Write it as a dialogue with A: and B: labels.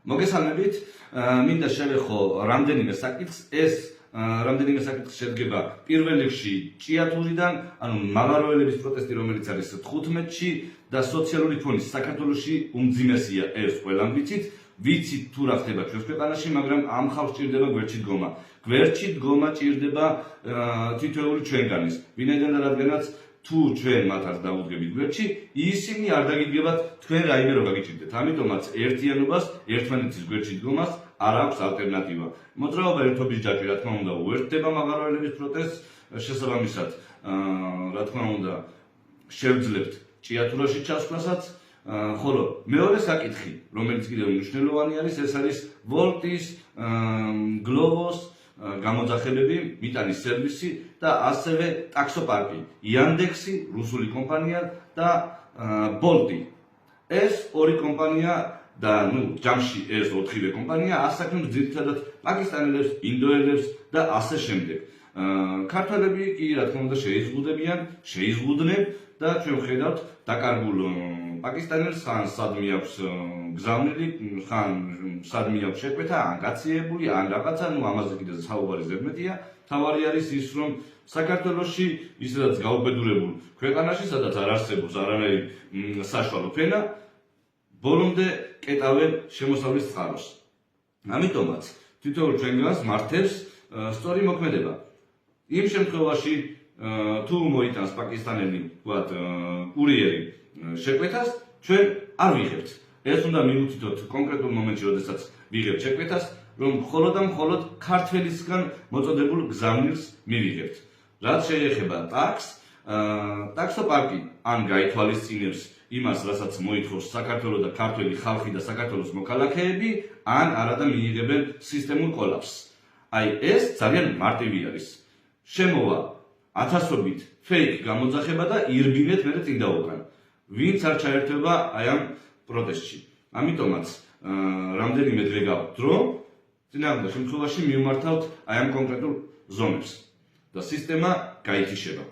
A: მოგესალმებით, მინდა შევეხო რამდენიმე საკითხს. ეს რამდენიმე საკითხი შედგება პირველ რიგში ჭიათურიდან, ანუ მაღაროელების პროტესტი, რომელიც არის 15-ში და სოციალური ფონი საქართველოში უმძიმესია, ეს ყველამ ვიცით თუ რა ხდება ჩვენს ქვეყანაში, მაგრამ ამ ხალხს ჭირდება გვერდში დგომა. გვერდში დგომა ჭირდება თითოეული ჩვენგანის. ვინაიდან და რადგანაც თუ ჩვენ მათ არ დაუდგებით გვერდში, ისინი არ დაგიდგებათ თქვენ რაიმე რო გაგიჭირდეთ. ამიტომაც ერთიანობას, ერთმანეთის გვერდში დგომას არ აქვს ალტერნატივა. მოძრაობა ერთობის ჯაჭვი, რა თქმა უნდა, უერთდება მაღაროელების პროტესტს, შესაბამისად, რა თქმა უნდა, შევძლებთ ჭიათურაში ჩასვლასაც, ხოლო მეორე საკითხი, რომელიც კიდევ მნიშვნელოვანი არის, ეს არის ვოლტის, გლოვოს გამოძახებები, მიტანის სერვისი და ასევე ტაქსოპარკი, იანდექსი, რუსული კომპანია და ბოლტი. ეს ორი კომპანია და ჯამში ეს 4-ვე კომპანია ასაკნებს ძირითადად პაკისტანელებს, ინდოელებს და ასე შემდეგ. ქართველები კი რა თქმა უნდა შეიზღუდნენ და ჩვენ ვხედავთ დაკარგულ პაკისტანელს ხან სადმე აქვს გზავნილი, ხან სადმე აქვს შეკვეთა, ან გაციებული, ან რაღაცა, ამაზე კიდე საუბარი ზედმეტია. თავარი არის ის, რომ საქართველოში ისედაც გაუბედურებულ ქვეყანაში, სადაც არ არსებობს არანაირი საშუალო ფენა, ბოლომდე კეტავენ შემოსავლის წყაროს. ამიტომაც თითოეულ ჩვენგანს მართებს სწორი მოქმედება. იმ შემთხვევაში, თუ მოიტანს პაკისტანელი, ვთქვათ, კურიერი შეკვეთას, ჩვენ არ ვიღებთ. ეს უნდა მივუთითოთ კონკრეტულ მომენტში, როდესაც ვიღებთ შეკვეთას, რომ მხოლოდ და მხოლოდ ქართველისგან მოწოდებულ გზავნილს მივიღებთ. რაც შეეხება ტაქსოპარკი ან გაითვალისწინებს იმას, რასაც მოითხოვს საქართველო და ქართველი ხალხი და საქართველოს მოქალაქეები, ან არადა მიიღებენ სისტემურ კოლაფსს. აი ეს ძალიან მარტივი არის. შემოვა ათასობით ფეიქ გამოძახება და ირბინეთ მერე წინ დაუკან. ვინც არ ჩაერთვება აი ამ პროტესტში. ამიტომაც რამდენიმე დღე გაქვთ დრო, წინააღმდეგ შემთხვევაში მივმართავთ აი ამ კონკრეტულ ზონებს და სისტემა გაითიშება.